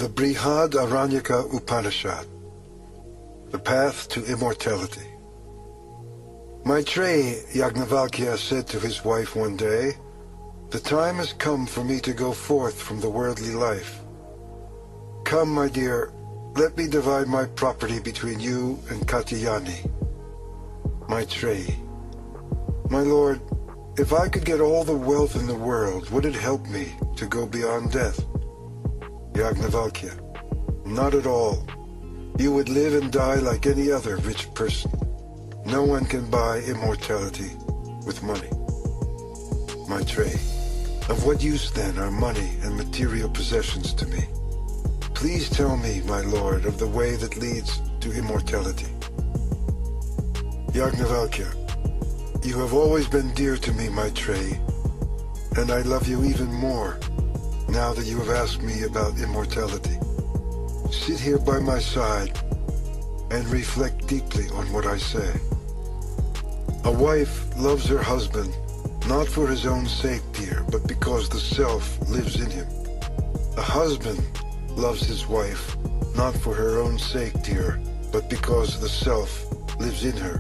The Narrated Upanishad, The Path to Immortality. Maitreya Yajnavalkya said to his wife one day, "The time has come for me to go forth from the worldly life. Come, my dear, let me divide my property between you and Katyayani." Maitreya: "My lord, if I could get all the wealth in the world, would it help me to go beyond death?" Yajnavalkya: "Not at all. You would live and die like any other rich person. No one can buy immortality with money." Maitreya: "Of what use then are money and material possessions to me? Please tell me, my lord, of the way that leads to immortality." Yajnavalkya: "You have always been dear to me, Maitreya, and I love you even more now that you have asked me about immortality. Sit here by my side and reflect deeply on what I say. A wife loves her husband not for his own sake, dear, but because the self lives in him. A husband loves his wife not for her own sake, dear, but because the self lives in her.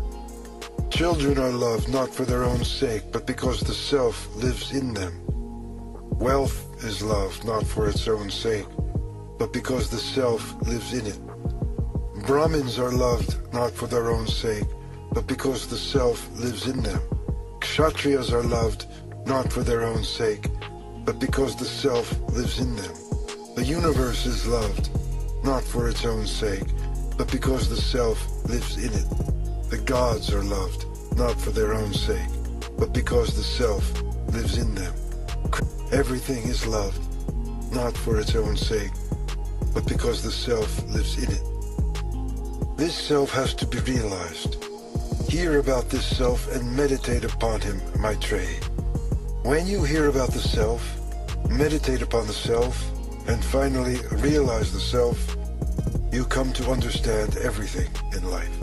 Children are loved not for their own sake, but because the self lives in them. Wealth is loved not for its own sake, but because the self lives in it. Brahmins are loved not for their own sake, but because the self lives in them. Kshatriyas are loved not for their own sake, but because the self lives in them. The universe is loved not for its own sake, but because the self lives in it. The gods are loved not for their own sake, but because the self lives in them. Everything is loved not for its own sake, but because the self lives in it. This self has to be realized. Hear about this self and meditate upon him, Maitreya. When you hear about the self, meditate upon the self, and finally realize the self, you come to understand everything in life."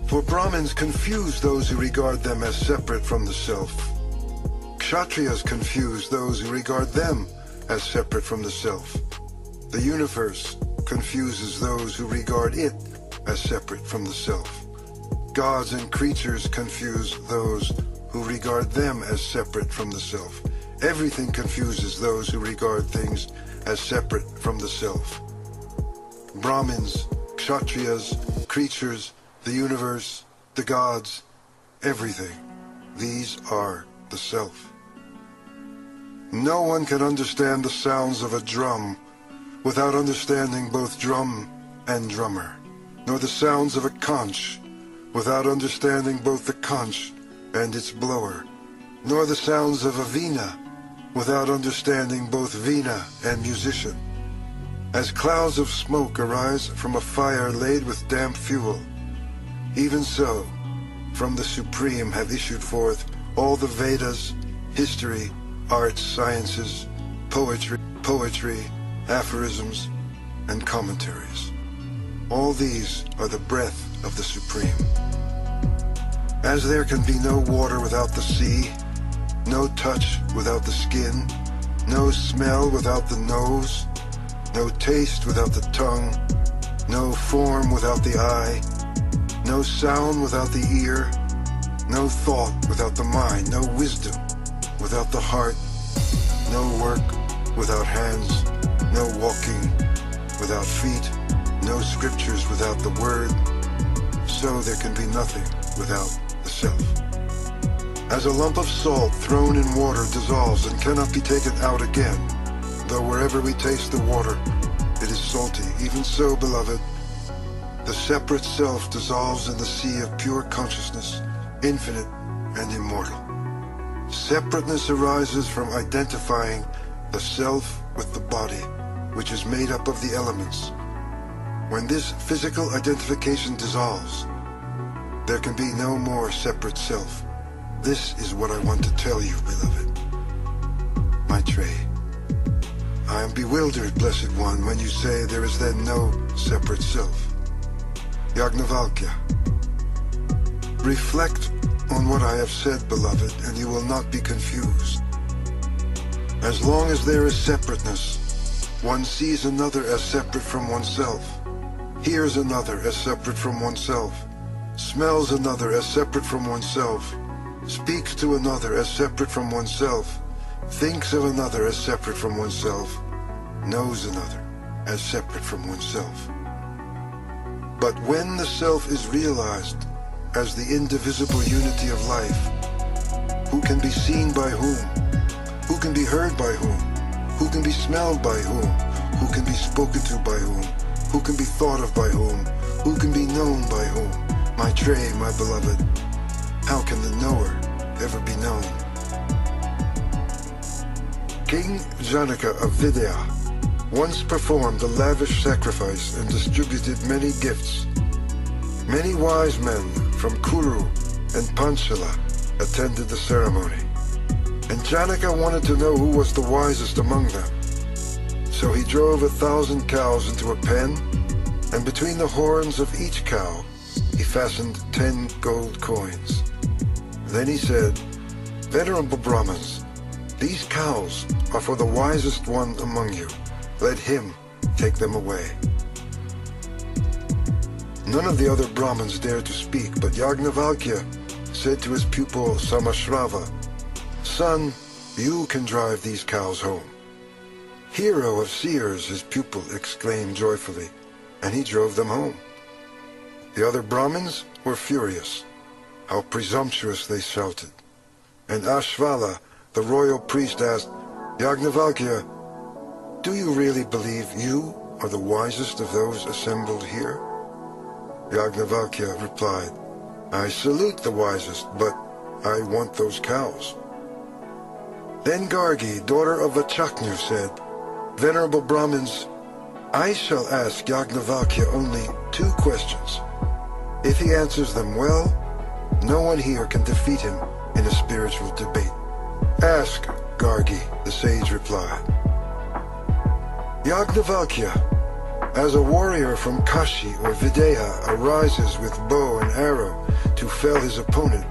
For Brahmins confuse those who regard them as separate from the self. Kshatriyas confuse those who regard them as separate from the self. The universe confuses those who regard it as separate from the self. Gods and creatures confuse those who regard them as separate from the self. Everything confuses those who regard things as separate from the self. Brahmins, Kshatriyas, creatures, the universe, the gods, everything. These are the self. No one can understand the sounds of a drum without understanding both drum and drummer, nor the sounds of a conch without understanding both the conch and its blower, nor the sounds of a veena without understanding both veena and musician. As clouds of smoke arise from a fire laid with damp fuel, even so, from the Supreme have issued forth all the Vedas, history, arts, sciences, poetry, aphorisms, and commentaries. All these are the breath of the Supreme. As there can be no water without the sea, no touch without the skin, no smell without the nose, no taste without the tongue, no form without the eye, no sound without the ear, no thought without the mind, no wisdom without the heart, no work without hands, no walking without feet, no scriptures without the word, so there can be nothing without the self. As a lump of salt thrown in water dissolves and cannot be taken out again, though wherever we taste the water, it is salty, even so, beloved, the separate self dissolves in the sea of pure consciousness, infinite and immortal. Separateness arises from identifying the self with the body, which is made up of the elements. When this physical identification dissolves, there can be no more separate self. This is what I want to tell you, beloved. Maitreya: I am bewildered, Blessed One, when you say there is then no separate self. Yajnavalkya: reflect on what I have said, beloved, and you will not be confused. As long as there is separateness, One sees another as separate from oneself, hears another as separate from oneself, smells another as separate from oneself, speaks to another as separate from oneself, thinks of another as separate from oneself, knows another as separate from oneself. But when the self is realized as the indivisible unity of life, who can be seen by whom? Who can be heard by whom? Who can be smelled by whom? Who can be spoken to by whom? Who can be thought of by whom? Who can be known by whom? My Trey, my beloved, how can the knower ever be known? King Janaka of Vidya once performed a lavish sacrifice and distributed many gifts. Many wise men from Kuru and Panchala attended the ceremony, and Janaka wanted to know who was the wisest among them. So he drove 1,000 cows into a pen, and between the horns of each cow he fastened 10 gold coins. Then he said, "Venerable Brahmins, these cows are for the wisest one among you. Let him take them away." None of the other Brahmins dared to speak, but Yagnavalkya said to his pupil Samashrava, "Son, you can drive these cows home." "Hero of seers," his pupil exclaimed joyfully, and he drove them home. The other Brahmins were furious. How presumptuous, they shouted. And Ashvala, the royal priest, asked, "Yagnavalkya, do you really believe you are the wisest of those assembled here?" Yagnavalkya replied, "I salute the wisest, but I want those cows." Then Gargi, daughter of Vachaknu, said, "Venerable Brahmins, I shall ask Yagnavalkya only 2 questions. If he answers them well, no one here can defeat him in a spiritual debate." "Ask, Gargi," the sage replied. "Yagnavalkya, as a warrior from Kashi or Videha arises with bow and arrow to fell his opponent,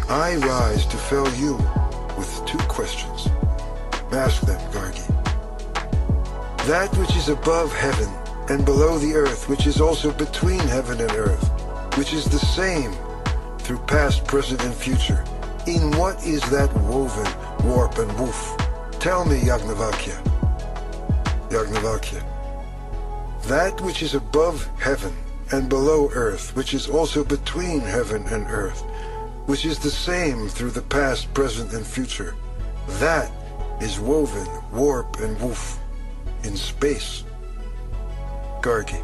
I rise to fell you with 2 questions." "Ask them, Gargi." "That which is above heaven and below the earth, which is also between heaven and earth, which is the same through past, present, and future, in what is that woven, warp, and woof? Tell me, Yagnavalkya." Yagnavalkya, "That which is above heaven and below earth, which is also between heaven and earth, which is the same through the past, present, and future, that is woven, warp, and woof in space." Gargi,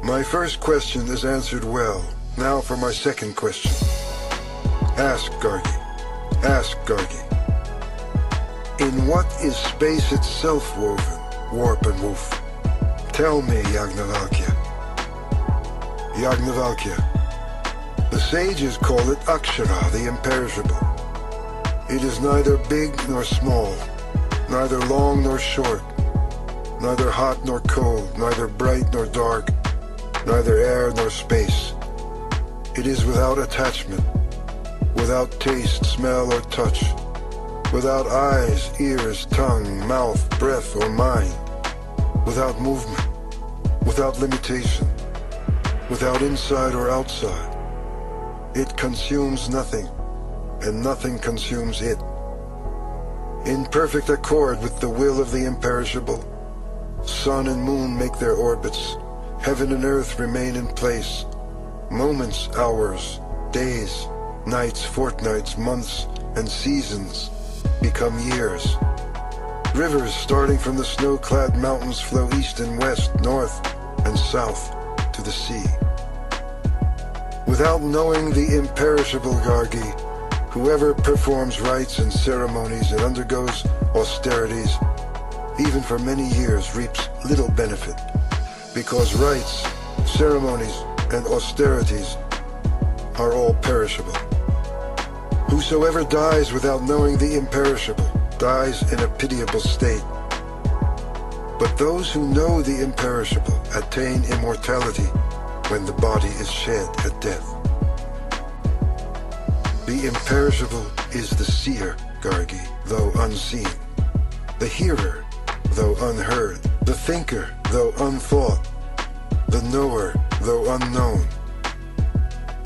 "My first question is answered well. Now for my second question." "Ask, Gargi. Ask, Gargi. In what is space itself woven, warp, and woof? Tell me, Yagnavalkya." Yagnavalkya, "The sages call it Akshara, the imperishable. It is neither big nor small, neither long nor short, neither hot nor cold, neither bright nor dark, neither air nor space. It is without attachment, without taste, smell, or touch, without eyes, ears, tongue, mouth, breath, or mind, without movement, without limitation, without inside or outside. It consumes nothing, and nothing consumes it. In perfect accord with the will of the imperishable, sun and moon make their orbits, heaven and earth remain in place, moments, hours, days, nights, fortnights, months, and seasons become years. Rivers starting from the snow-clad mountains flow east and west, north and south to the sea. Without knowing the imperishable Gargi, whoever performs rites and ceremonies and undergoes austerities, even for many years, reaps little benefit, because rites, ceremonies, and austerities are all perishable. Whosoever dies without knowing the imperishable dies in a pitiable state. But those who know the imperishable attain immortality when the body is shed at death. The imperishable is the seer, Gargi, though unseen, the hearer, though unheard, the thinker, though unthought, the knower, though unknown.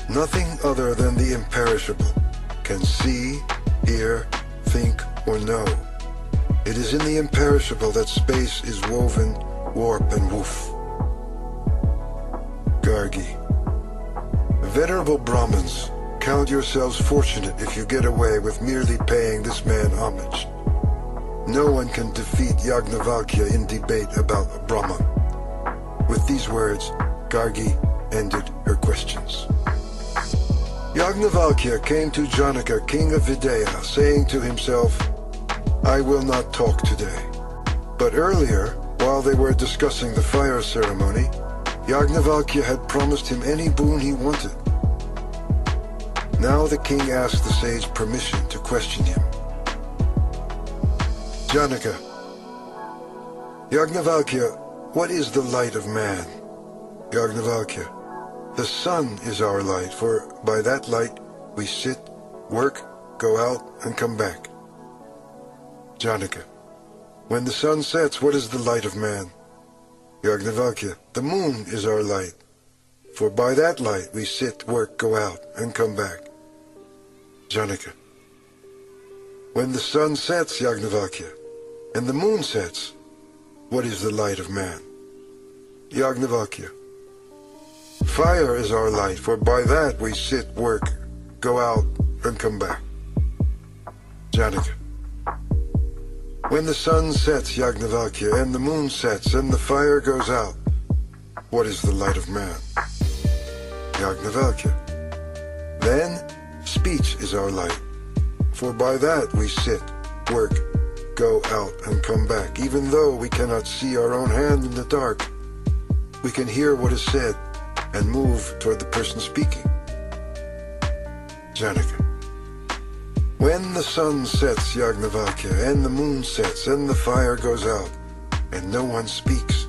Nothing other than the imperishable can see, hear, think, or know. It is in the imperishable that space is woven, warp and woof. Gargi. Venerable Brahmins, count yourselves fortunate if you get away with merely paying this man homage. No one can defeat Yajnavalkya in debate about Brahman. With these words, Gargi ended her questions. Yajnavalkya came to Janaka, king of Videha, saying to himself, I will not talk today. But earlier, while they were discussing the fire ceremony, Yajnavalkya had promised him any boon he wanted. Now the king asked the sage permission to question him. Janaka, Yajnavalkya, what is the light of man? Yajnavalkya, the sun is our light, for by that light we sit, work, go out, and come back. Janaka, when the sun sets, what is the light of man? Yajnavalkya, the moon is our light, for by that light we sit, work, go out, and come back. Janaka, when the sun sets, Yajnavalkya, and the moon sets, what is the light of man? Yajnavalkya, fire is our light, for by that we sit, work, go out, and come back. Janaka, when the sun sets, Yajnavalkya, and the moon sets, and the fire goes out, what is the light of man? Yajnavalkya, then speech is our light, for by that we sit, work, go out, and come back. Even though we cannot see our own hand in the dark, we can hear what is said and move toward the person speaking. Janaka, when the sun sets, Yajnavalkya, and the moon sets, and the fire goes out, and no one speaks,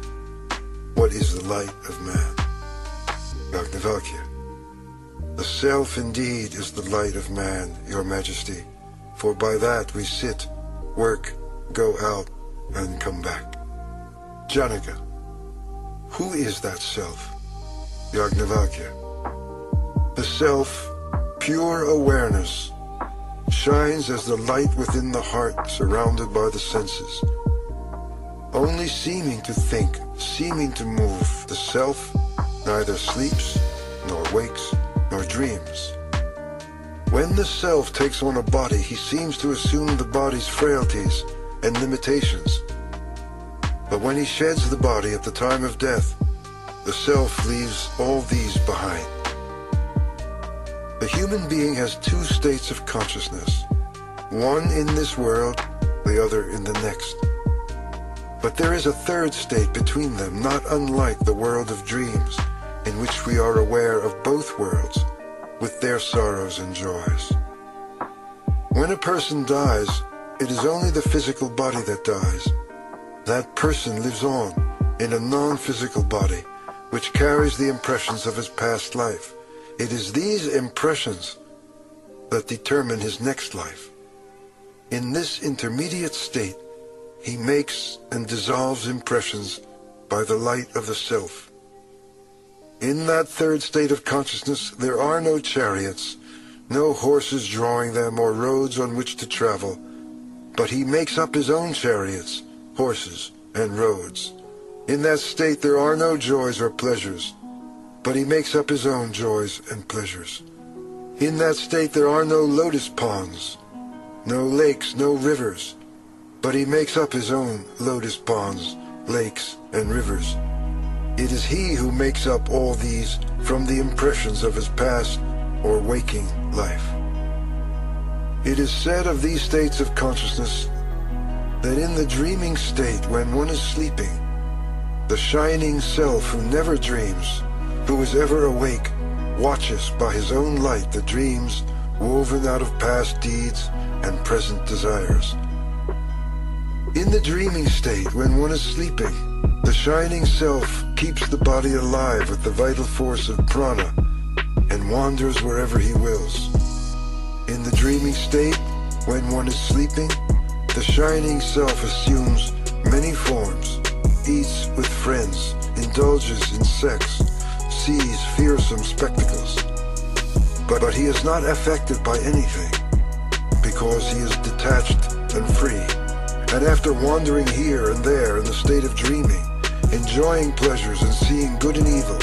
what is the light of man? Yajnavalkya, the self indeed is the light of man, your majesty, for by that we sit, work, go out, and come back. Janaka, who is that self? Yajnavalkya, the self, pure awareness, shines as the light within the heart surrounded by the senses. Only seeming to think, seeming to move, the self neither sleeps, nor wakes, nor dreams. When the self takes on a body, he seems to assume the body's frailties and limitations. But when he sheds the body at the time of death, the self leaves all these behind. The human being has two states of consciousness, one in this world, the other in the next. But there is a third state between them, not unlike the world of dreams, in which we are aware of both worlds, with their sorrows and joys. When a person dies, it is only the physical body that dies. That person lives on in a non-physical body, which carries the impressions of his past life. It is these impressions that determine his next life. In this intermediate state, he makes and dissolves impressions by the light of the self. In that third state of consciousness, there are no chariots, no horses drawing them or roads on which to travel, but he makes up his own chariots, horses, and roads. In that state, there are no joys or pleasures, but he makes up his own joys and pleasures. In that state, there are no lotus ponds, no lakes, no rivers, but he makes up his own lotus ponds, lakes, and rivers. It is he who makes up all these from the impressions of his past or waking life. It is said of these states of consciousness that in the dreaming state, when one is sleeping, the shining self who never dreams, who is ever awake, watches by his own light the dreams woven out of past deeds and present desires. In the dreaming state, when one is sleeping, the shining self keeps the body alive with the vital force of prana and wanders wherever he wills. In the dreaming state, when one is sleeping, the shining self assumes many forms, each friends, indulges in sex, sees fearsome spectacles. But he is not affected by anything, because he is detached and free. And after wandering here and there in the state of dreaming, enjoying pleasures and seeing good and evil,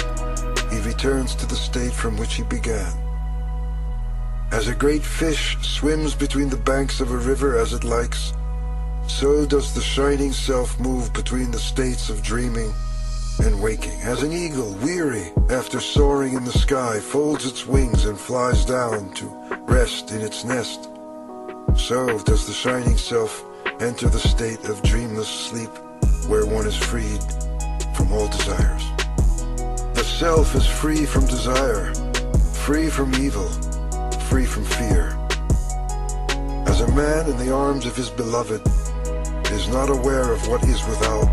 he returns to the state from which he began. As a great fish swims between the banks of a river as it likes, so does the shining self move between the states of dreaming and waking. As an eagle, weary after soaring in the sky, folds its wings and flies down to rest in its nest, so does the shining self enter the state of dreamless sleep, where one is freed from all desires. The self is free from desire, free from evil, free from fear. As a man in the arms of his beloved is not aware of what is without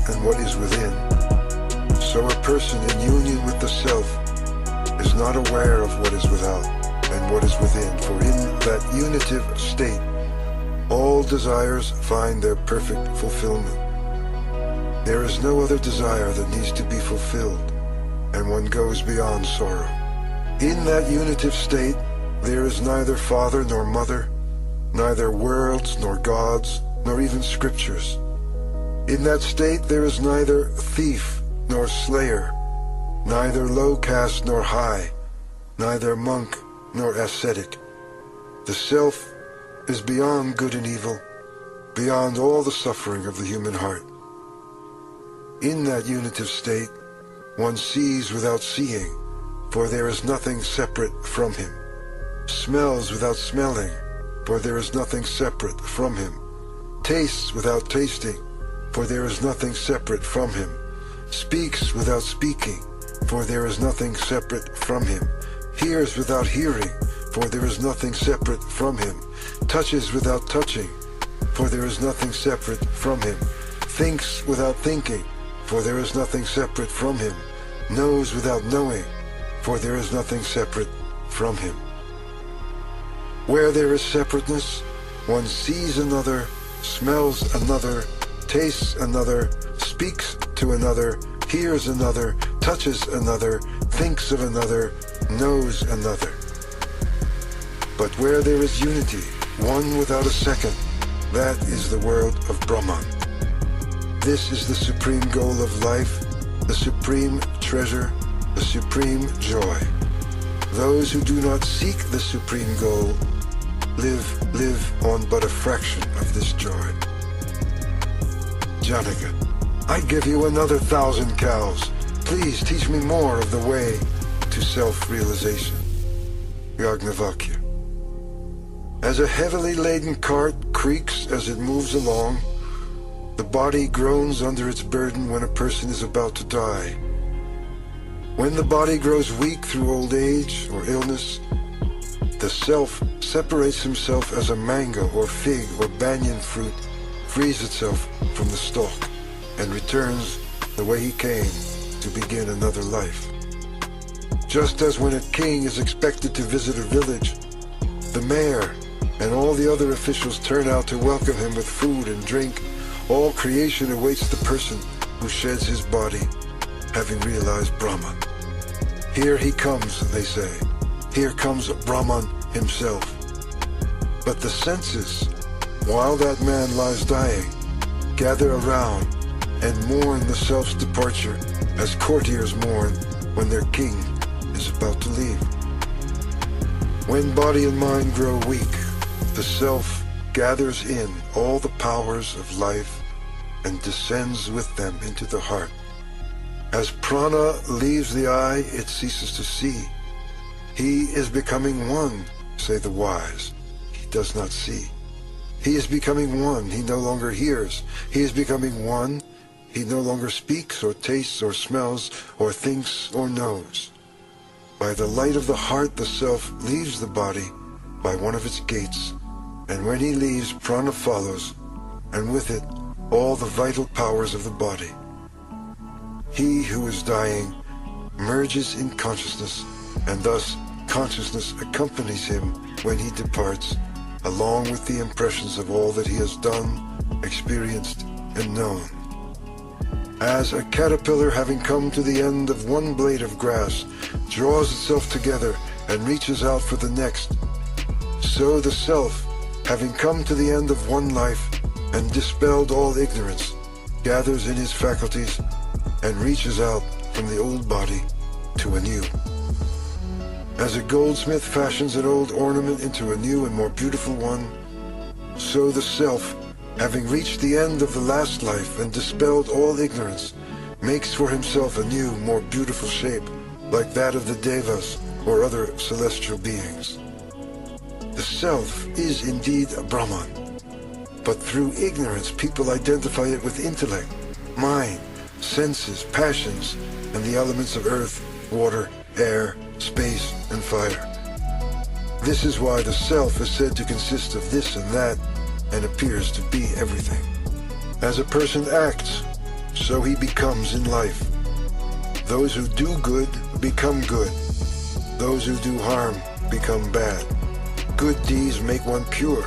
and what is within, so a person in union with the self is not aware of what is without and what is within, for in that unitive state all desires find their perfect fulfillment. There is no other desire that needs to be fulfilled, and one goes beyond sorrow. In that unitive state, there is neither father nor mother, neither worlds nor gods, nor even scriptures. In that state there is neither thief nor slayer, neither low caste nor high, neither monk nor ascetic. The self is beyond good and evil, beyond all the suffering of the human heart. In that unitive state, one sees without seeing, for there is nothing separate from him. Smells without smelling, for there is nothing separate from him. Tastes without tasting, for there is nothing separate from him. Speaks without speaking, for there is nothing separate from him. Hears without hearing, for there is nothing separate from him. Touches without touching, for there is nothing separate from him. Thinks without thinking, for there is nothing separate from him. Knows without knowing, for there is nothing separate from him. Where there is separateness, one sees another, smells another, tastes another, speaks to another, hears another, touches another, thinks of another, knows another. But where there is unity, one without a second, that is the world of Brahman. This is the supreme goal of life, the supreme treasure, the supreme joy. Those who do not seek the supreme goal live on but a fraction of this joy. Janaka, I give you another 1,000 cows. Please teach me more of the way to self-realization. Yagnavakya. As a heavily laden cart creaks as it moves along, the body groans under its burden when a person is about to die. When the body grows weak through old age or illness, the self separates himself as a mango or fig or banyan fruit frees itself from the stalk and returns the way he came to begin another life. Just as when a king is expected to visit a village, the mayor and all the other officials turn out to welcome him with food and drink, all creation awaits the person who sheds his body, having realized Brahman. Here he comes, they say. Here comes Brahman himself. But the senses, while that man lies dying, gather around and mourn the self's departure as courtiers mourn when their king is about to leave. When body and mind grow weak, the self gathers in all the powers of life and descends with them into the heart. As prana leaves the eye, it ceases to see. He is becoming one, say the wise. He does not see. He is becoming one. He no longer hears. He is becoming one. He no longer speaks or tastes or smells or thinks or knows. By the light of the heart, the self leaves the body by one of its gates, and when he leaves, prana follows, and with it all the vital powers of the body. He who is dying merges in consciousness, and thus consciousness accompanies him when he departs, along with the impressions of all that he has done, experienced, and known. As a caterpillar, having come to the end of one blade of grass, draws itself together and reaches out for the next, so the self, having come to the end of one life and dispelled all ignorance, gathers in his faculties and reaches out from the old body to a new. As a goldsmith fashions an old ornament into a new and more beautiful one, so the self, having reached the end of the last life and dispelled all ignorance, makes for himself a new, more beautiful shape, like that of the Devas or other celestial beings. The self is indeed a Brahman, but through ignorance people identify it with intellect, mind, senses, passions, and the elements of earth, water, air, space, and fire. This is why the self is said to consist of this and that, and appears to be everything. As a person acts, so he becomes in life. Those who do good become good. Those who do harm become bad. Good deeds make one pure.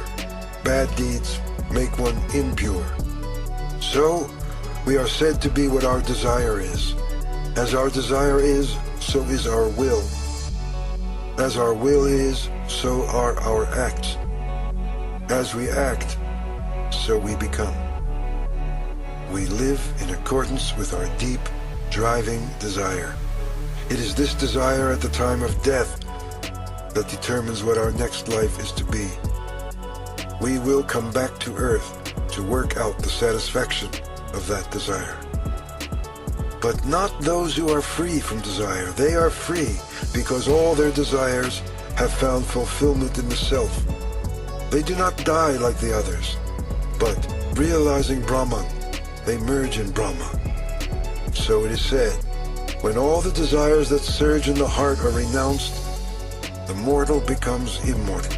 Bad deeds make one impure. So, we are said to be what our desire is. As our desire is, so is our will. As our will is, so are our acts. As we act, so we become. We live in accordance with our deep, driving desire. It is this desire at the time of death that determines what our next life is to be. We will come back to earth to work out the satisfaction of that desire. But not those who are free from desire. They are free because all their desires have found fulfillment in the self. They do not die like the others, but realizing Brahman, they merge in Brahman. So it is said, when all the desires that surge in the heart are renounced, the mortal becomes immortal.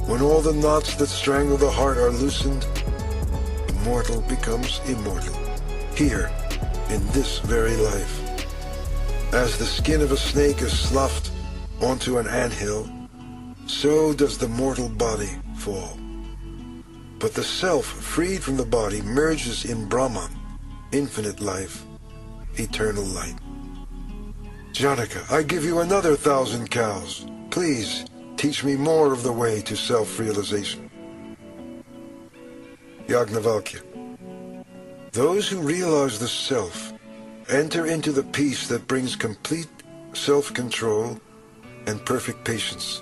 When all the knots that strangle the heart are loosened, the mortal becomes immortal, here, in this very life. As the skin of a snake is sloughed onto an anthill, so does the mortal body fall. But the self, freed from the body, merges in Brahman, infinite life, eternal light. Janaka, I give you another 1,000 cows. Please, teach me more of the way to self-realization. Yagnavalkya. Those who realize the self enter into the peace that brings complete self-control and perfect patience.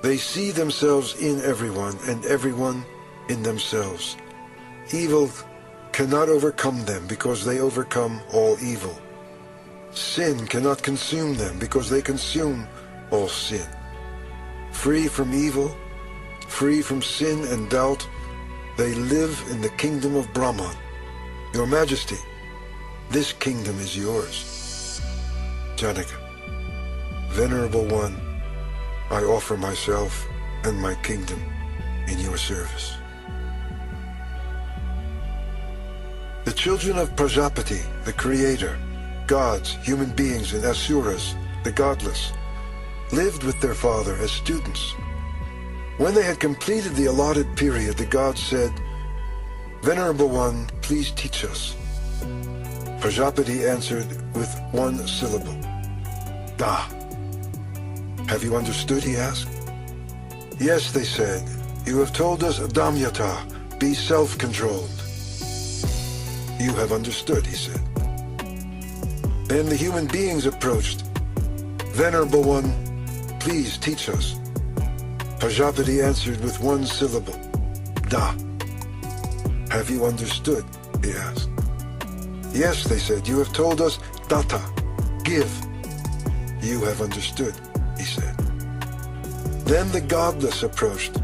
They see themselves in everyone and everyone in themselves. Evil cannot overcome them because they overcome all evil. Sin cannot consume them because they consume all sin. Free from evil, free from sin and doubt, they live in the kingdom of Brahman. Your Majesty, this kingdom is yours. Janaka. Venerable One, I offer myself and my kingdom in your service. The children of Prajapati, the Creator, gods, human beings, and Asuras, the godless, lived with their father as students. When they had completed the allotted period, the gods said, Venerable One, please teach us. Prajapati answered with one syllable, Da. Have you understood, he asked. Yes, they said, you have told us Damyata, be self-controlled. You have understood, he said. Then the human beings approached. Venerable One, please teach us. Prajapati answered with one syllable, Da. Have you understood, he asked. Yes, they said, you have told us Data, give. You have understood, he said. Then the godless approached.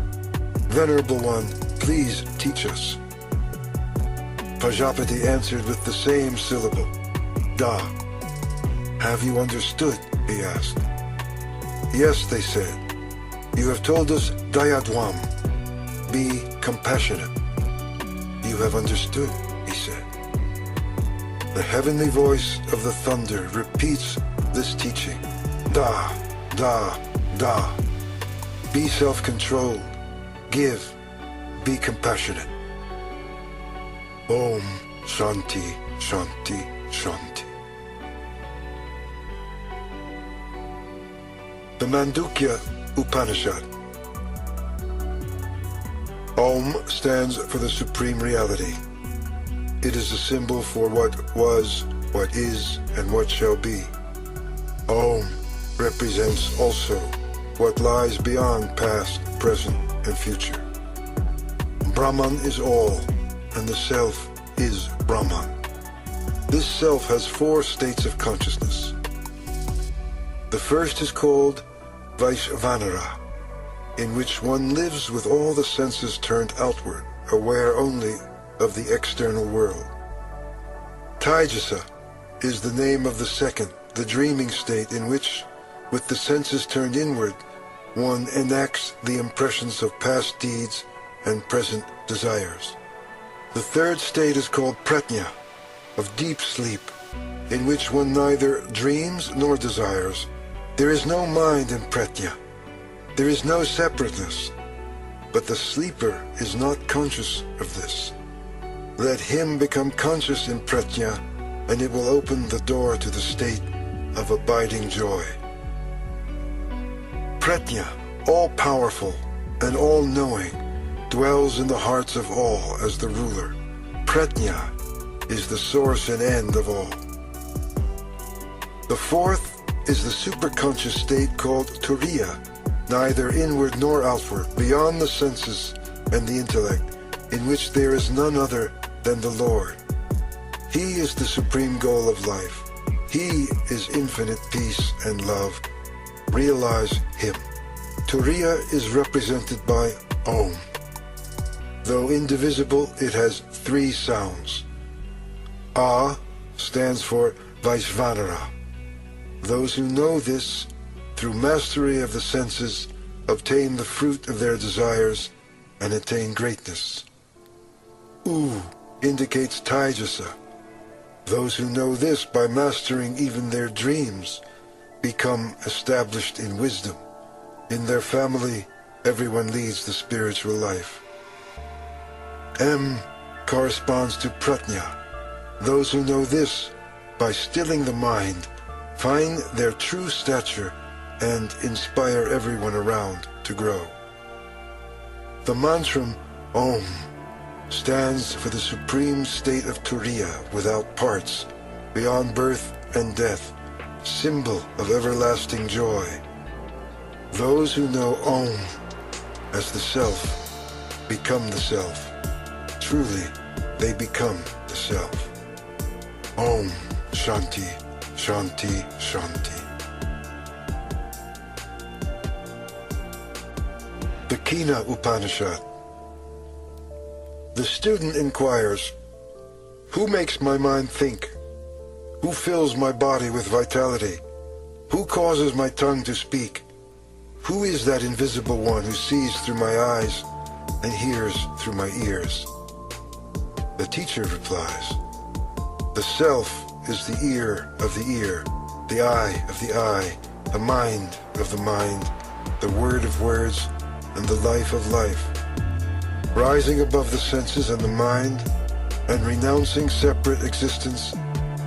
Venerable One, please teach us. Prajapati answered with the same syllable, Da. Have you understood, he asked. Yes, they said, you have told us Dayadwam, be compassionate. You have understood, he said. The heavenly voice of the thunder repeats this teaching. Da, da, da. Be self-controlled. Give. Be compassionate. Om Shanti, Shanti, Shanti. The Mandukya Upanishad. Om stands for the Supreme Reality. It is a symbol for what was, what is, and what shall be. Om represents also what lies beyond past, present, and future. Brahman is all, and the Self is Brahman. This Self has 4 states of consciousness. The first is called Vaishvanara, in which one lives with all the senses turned outward, aware only of the external world. Taijasa is the name of the second, the dreaming state, in which, with the senses turned inward, one enacts the impressions of past deeds and present desires. The third state is called Pratnya, of deep sleep, in which one neither dreams nor desires. There is no mind in Pratnya. There is no separateness, but the sleeper is not conscious of this. Let him become conscious in Pratnya, and it will open the door to the state of abiding joy. Pratnya, all-powerful and all-knowing, dwells in the hearts of all as the ruler. Pratnya is the source and end of all. The fourth is the superconscious state called Turiya, neither inward nor outward, beyond the senses and the intellect, in which there is none other than the Lord. He is the supreme goal of life. He is infinite peace and love. Realize Him. Turiya is represented by Om. Though indivisible, it has 3 sounds. A stands for Vaishvanara. Those who know this, through mastery of the senses, obtain the fruit of their desires and attain greatness. U indicates Taijasa. Those who know this by mastering even their dreams become established in wisdom. In their family, everyone leads the spiritual life. M corresponds to Pratnya. Those who know this, by stilling the mind, find their true stature and inspire everyone around to grow. The mantra Om stands for the supreme state of Turiya without parts, beyond birth and death, symbol of everlasting joy. Those who know Om as the Self become the Self. Truly, they become the Self. Om Shanti, Shanti, Shanti. The Kena Upanishad. The student inquires, who makes my mind think? Who fills my body with vitality? Who causes my tongue to speak? Who is that invisible one who sees through my eyes and hears through my ears? The teacher replies, the Self is the ear of the ear, the eye of the eye, the mind of the mind, the word of words, and the life of life. Rising above the senses and the mind, and renouncing separate existence,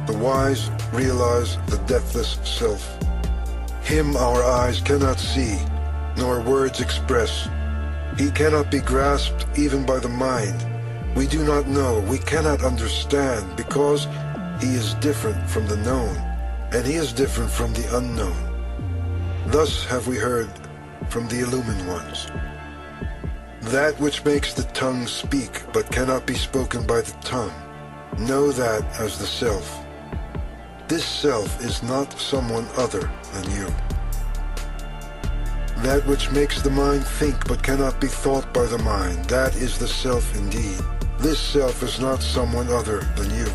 the wise realize the deathless Self. Him our eyes cannot see, nor words express. He cannot be grasped even by the mind. We do not know, we cannot understand, because He is different from the known, and He is different from the unknown. Thus have we heard from the illumined ones. That which makes the tongue speak, but cannot be spoken by the tongue, know that as the Self. This Self is not someone other than you. That which makes the mind think, but cannot be thought by the mind, that is the Self indeed. This Self is not someone other than you.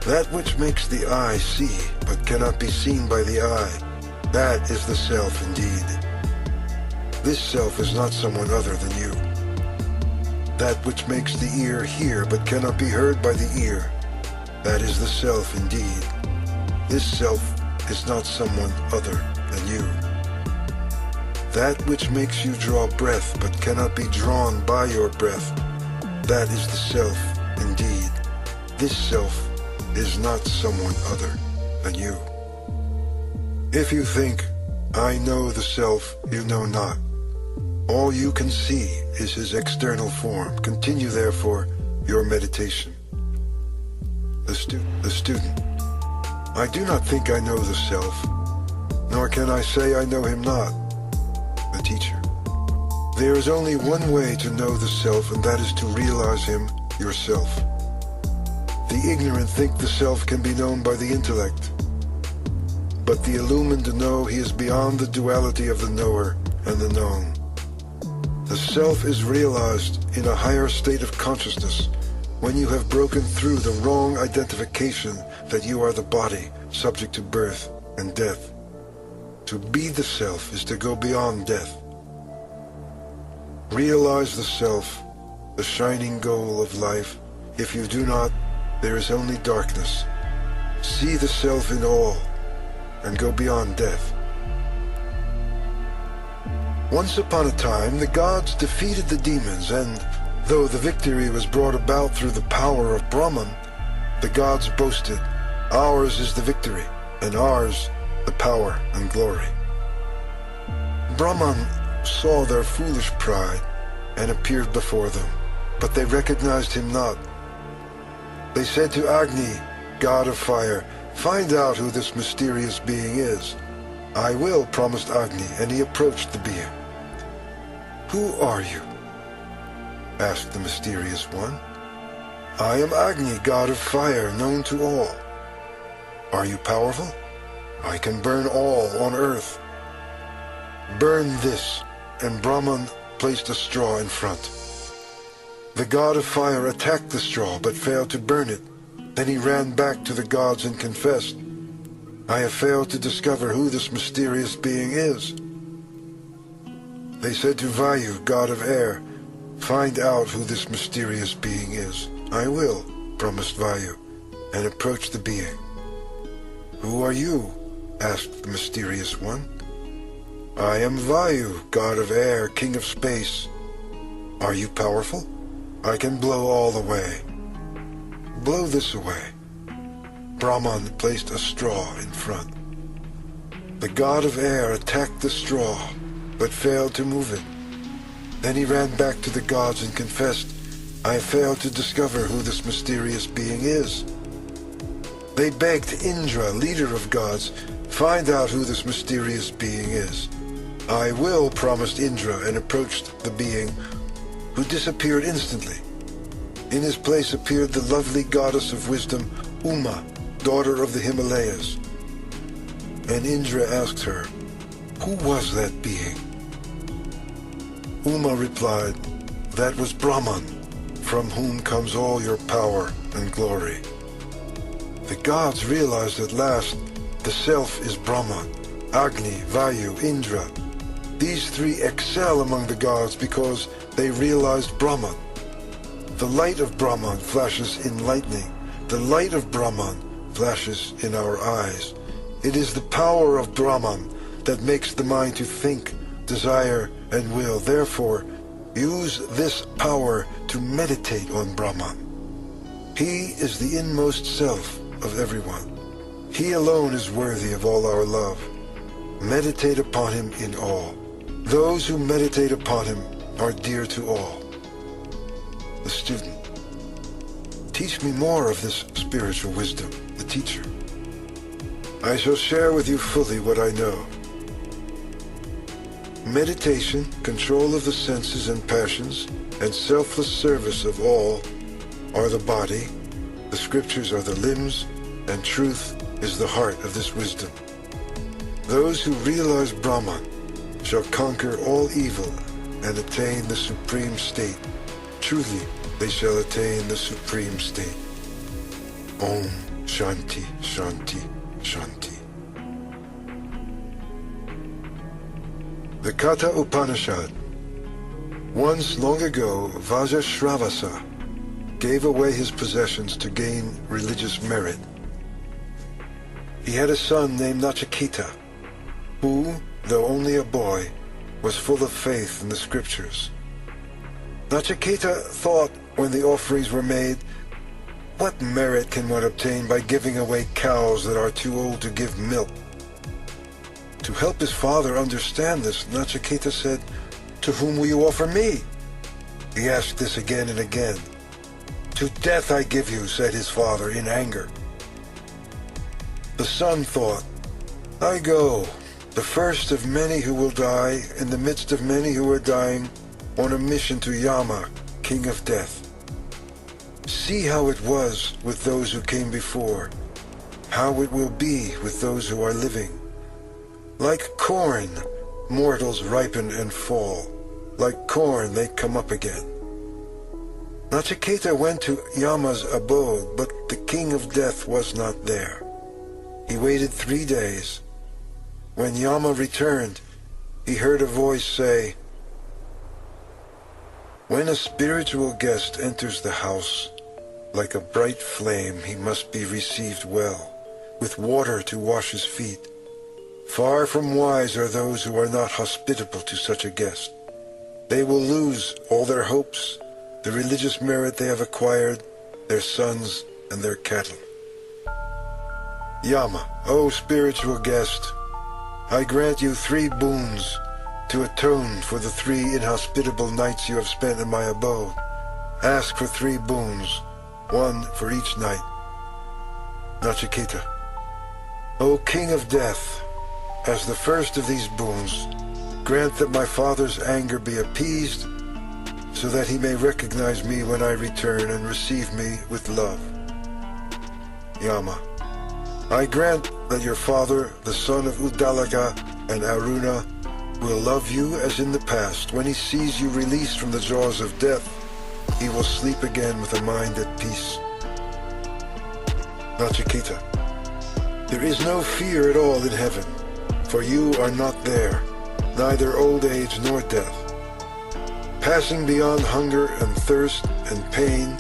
That which makes the eye see, but cannot be seen by the eye, that is the Self indeed. This Self is not someone other than you. That which makes the ear hear, but cannot be heard by the ear, that is the Self indeed. This Self is not someone other than you. That which makes you draw breath, but cannot be drawn by your breath, that is the Self Indeed, this self is not someone other than you. If you think, I know the self, you know not. All you can see is his external form. Continue, therefore, your meditation. The student. I do not think I know the self, nor can I say I know him not. The teacher. There is only one way to know the self, and that is to realize him yourself. The ignorant think the self can be known by the intellect, but the illumined know he is beyond the duality of the knower and the known. The self is realized in a higher state of consciousness when you have broken through the wrong identification that you are the body subject to birth and death. To be the self is to go beyond death. Realize the self, the shining goal of life. If you do not, there is only darkness. See the self in all, and go beyond death. Once upon a time, the gods defeated the demons, and though the victory was brought about through the power of Brahman, the gods boasted, ours is the victory, and ours the power and glory. Brahman saw their foolish pride and appeared before them, but they recognized him not. They said to Agni, god of fire, find out who this mysterious being is. I will, promised Agni, and he approached the being. Who are you? Asked the mysterious one. I am Agni, god of fire, known to all. Are you powerful? I can burn all on earth. Burn this, and Brahman placed a straw in front. The god of fire attacked the straw, but failed to burn it. Then he ran back to the gods and confessed, I have failed to discover who this mysterious being is. They said to Vayu, god of air, find out who this mysterious being is. I will, promised Vayu, and approached the being. Who are you? Asked the mysterious one. I am Vayu, god of air, king of space. Are you powerful? I can blow all away. Blow this away. Brahman placed a straw in front. The god of air attacked the straw, but failed to move it. Then he ran back to the gods and confessed, I have failed to discover who this mysterious being is. They begged Indra, leader of gods, find out who this mysterious being is. I will, promised Indra, and approached the being, who disappeared instantly. In his place appeared the lovely goddess of wisdom, Uma, daughter of the Himalayas. And Indra asked her, who was that being? Uma replied, that was Brahman, from whom comes all your power and glory. The gods realized at last the self is Brahman, Agni, Vayu, Indra. These three excel among the gods because they realized Brahman. The light of Brahman flashes in lightning. The light of Brahman flashes in our eyes. It is the power of Brahman that makes the mind to think, desire, and will. Therefore, use this power to meditate on Brahman. He is the inmost self of everyone. He alone is worthy of all our love. Meditate upon him in all. Those who meditate upon him are dear to all. The student. Teach me more of this spiritual wisdom. The teacher. I shall share with you fully what I know. Meditation, control of the senses and passions, and selfless service of all are the body, the scriptures are the limbs, and truth is the heart of this wisdom. Those who realize Brahman shall conquer all evil and attain the supreme state. Truly, they shall attain the supreme state. Om Shanti, Shanti, Shanti. The Katha Upanishad. Once long ago, Vajrashravasa gave away his possessions to gain religious merit. He had a son named Nachiketa, who, though only a boy, was full of faith in the scriptures. Nachiketa thought when the offerings were made What merit can one obtain by giving away cows that are too old to give milk? To help his father understand this, Nachiketa said, "To whom will you offer me?" He asked this again and again. "To death I give you," said his father in anger. The son thought, "I go, the first of many who will die, in the midst of many who are dying, on a mission to Yama, king of death. See how it was with those who came before, how it will be with those who are living. Like corn, mortals ripen and fall. Like corn, they come up again." Nachiketa went to Yama's abode, but the king of death was not there. He waited 3 days. When Yama returned, he heard a voice say, "When a spiritual guest enters the house, like a bright flame, he must be received well, with water to wash his feet. Far from wise are those who are not hospitable to such a guest. They will lose all their hopes, the religious merit they have acquired, their sons and their cattle." Yama, O spiritual guest, I grant you 3 boons to atone for the 3 inhospitable nights you have spent in my abode. Ask for 3 boons, 1 for each night. Nachiketa, O king of death, as the first of these boons, grant that my father's anger be appeased, so that he may recognize me when I return and receive me with love. Yama, I grant that your father, the son of Uddalaka and Aruna, will love you as in the past. When he sees you released from the jaws of death, he will sleep again with a mind at peace. Nachiketa, there is no fear at all in heaven, for you are not there, neither old age nor death. Passing beyond hunger and thirst and pain,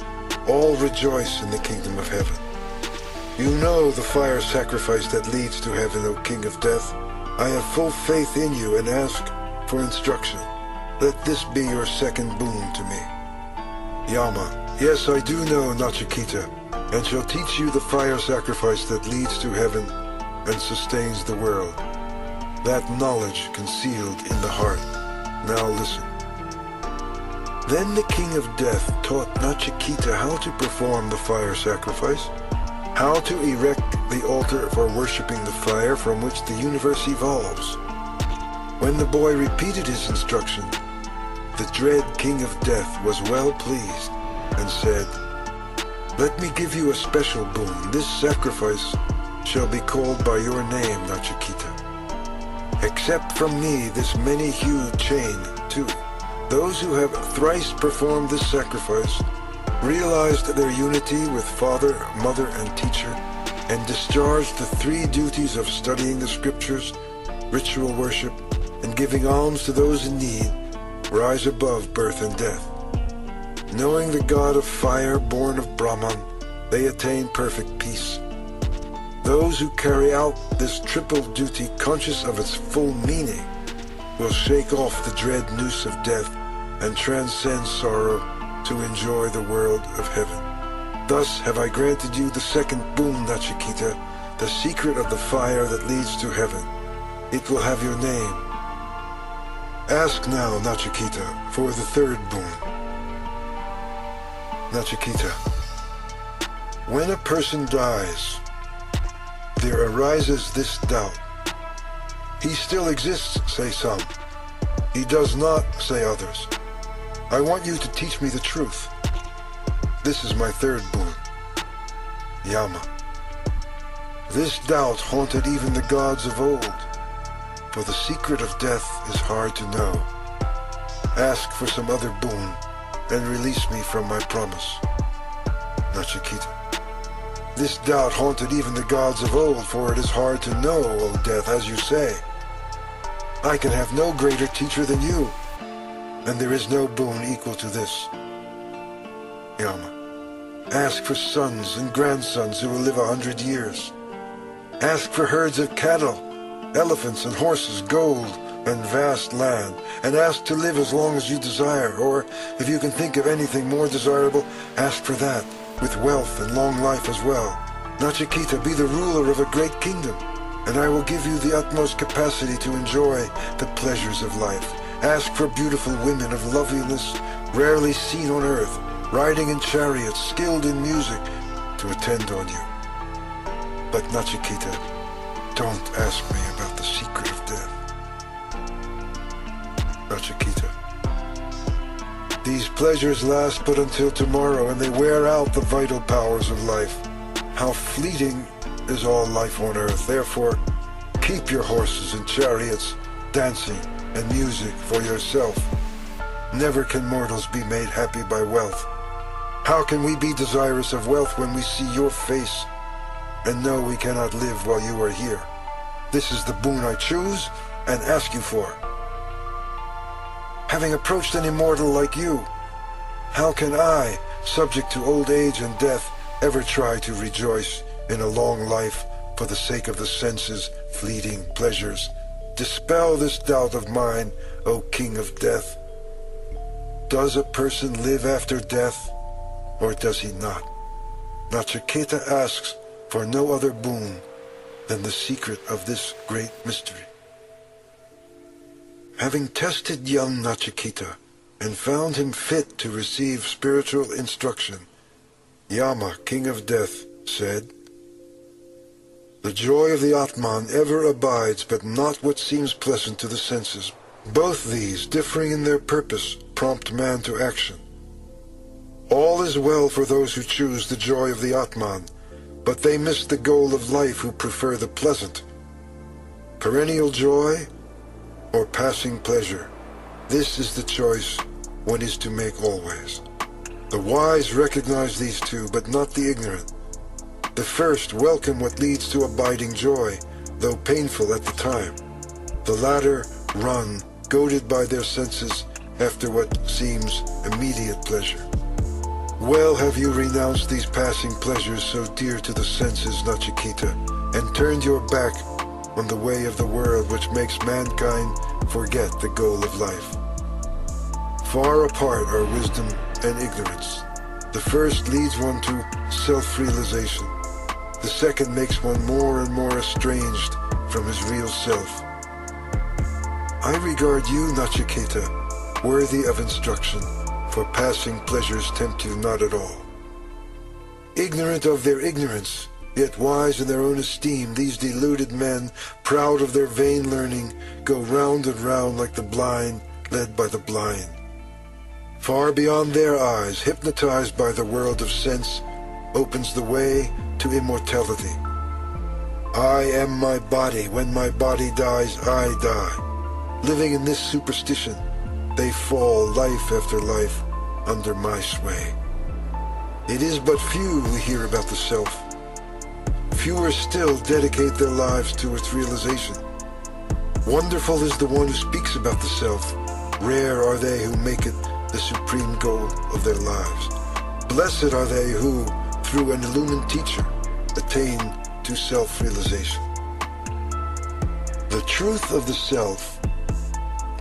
all rejoice in the kingdom of heaven. You know the fire sacrifice that leads to heaven, O king of death. I have full faith in you and ask for instruction. Let this be your second boon to me. Yama, yes, I do know, Nachiketa, and shall teach you the fire sacrifice that leads to heaven and sustains the world. That knowledge concealed in the heart. Now listen. Then the king of death taught Nachiketa how to perform the fire sacrifice, how to erect the altar for worshipping the fire from which the universe evolves. When the boy repeated his instruction, the dread king of death was well pleased and said, "Let me give you a special boon. This sacrifice shall be called by your name, Nachiketa. Accept from me this many-hued chain, too. Those who have thrice performed this sacrifice realized their unity with father, mother, and teacher, and discharged the 3 duties of studying the scriptures, ritual worship, and giving alms to those in need, rise above birth and death. Knowing the god of fire born of Brahman, they attain perfect peace. Those who carry out this triple duty conscious of its full meaning will shake off the dread noose of death and transcend sorrow to enjoy the world of heaven. Thus have I granted you the second boon, Nachiketa, the secret of the fire that leads to heaven. It will have your name. Ask now, Nachiketa, for the third boon." Nachiketa, when a person dies, there arises this doubt. He still exists, say some. He does not, say others. I want you to teach me the truth. This is my third boon. Yama, this doubt haunted even the gods of old, for the secret of death is hard to know. Ask for some other boon and release me from my promise. Nachiketa, this doubt haunted even the gods of old, for it is hard to know, O death, as you say. I can have no greater teacher than you, and there is no boon equal to this. Yama, ask for sons and grandsons who will live 100 years. Ask for herds of cattle, elephants and horses, gold and vast land, and ask to live as long as you desire, or if you can think of anything more desirable, ask for that. with wealth and long life as well. Nachiketa, be the ruler of a great kingdom, and I will give you the utmost capacity to enjoy the pleasures of life. Ask for beautiful women of loveliness rarely seen on earth, riding in chariots, skilled in music, to attend on you. But Nachiketa, don't ask me about the secret of death. Nachiketa, these pleasures last but until tomorrow, and they wear out the vital powers of life. How fleeting is all life on earth. Therefore, keep your horses and chariots, dancing and music for yourself. Never can mortals be made happy by wealth. How can we be desirous of wealth when we see your face and know we cannot live while you are here? This is the boon I choose and ask you for. Having approached an immortal like you, how can I, subject to old age and death, ever try to rejoice in a long life for the sake of the senses' fleeting pleasures? Dispel this doubt of mine, O King of Death. Does a person live after death, or does he not? Nachiketa asks for no other boon than the secret of this great mystery. Having tested young Nachiketa and found him fit to receive spiritual instruction, Yama, King of Death, said, "The joy of the Atman ever abides, but not what seems pleasant to the senses. Both these, differing in their purpose, prompt man to action. All is well for those who choose the joy of the Atman, but they miss the goal of life who prefer the pleasant. Perennial joy or passing pleasure, this is the choice one is to make always. The wise recognize these two, but not the ignorant. The first welcome what leads to abiding joy, though painful at the time. The latter run, goaded by their senses, after what seems immediate pleasure. Well have you renounced these passing pleasures so dear to the senses, Nachiketa, and turned your back on the way of the world which makes mankind forget the goal of life. Far apart are wisdom and ignorance. The first leads one to self-realization. The second makes one more and more estranged from his real self. I regard you, Nachiketa, worthy of instruction, for passing pleasures tempt you not at all. Ignorant of their ignorance, yet wise in their own esteem, these deluded men, proud of their vain learning, go round and round like the blind, led by the blind. Far beyond their eyes, hypnotized by the world of sense, opens the way to immortality. I am my body. When my body dies, I die. Living in this superstition, they fall life after life under my sway. It is but few who hear about the self. Fewer still dedicate their lives to its realization. Wonderful is the one who speaks about the self. Rare are they who make it the supreme goal of their lives. Blessed are they who, through an illumined teacher, attain to self-realization. The truth of the self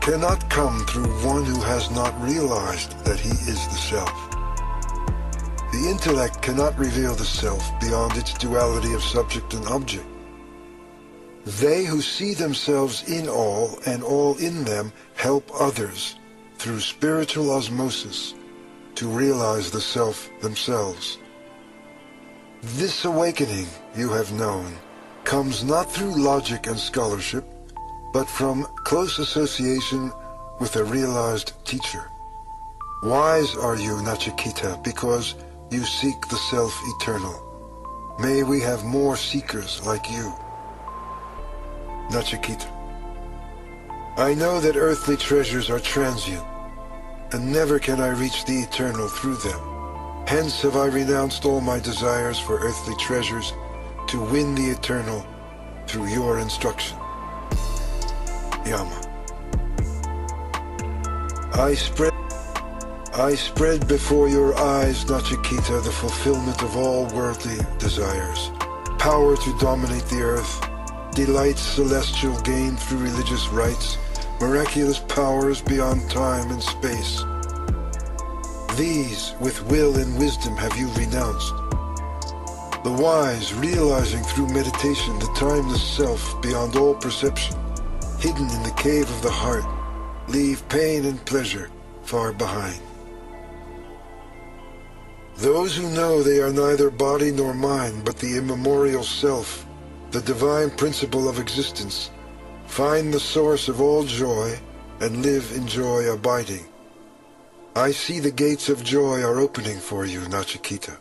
cannot come through one who has not realized that he is the self. The intellect cannot reveal the self beyond its duality of subject and object. They who see themselves in all and all in them help others through spiritual osmosis to realize the self themselves. This awakening, you have known, comes not through logic and scholarship, but from close association with a realized teacher. Wise are you, Nachiketa, because you seek the self-eternal. May we have more seekers like you. Nachiketa, I know that earthly treasures are transient, and never can I reach the eternal through them. Hence have I renounced all my desires for earthly treasures to win the eternal through your instruction. Yama. I spread before your eyes, Nachiketa, the fulfillment of all worldly desires, power to dominate the earth, delights celestial gained through religious rites, miraculous powers beyond time and space. These, with will and wisdom, have you renounced. The wise, realizing through meditation the timeless self beyond all perception, hidden in the cave of the heart, leave pain and pleasure far behind. Those who know they are neither body nor mind, but the immemorial self, the divine principle of existence, find the source of all joy and live in joy abiding. I see the gates of joy are opening for you, Nachiketa.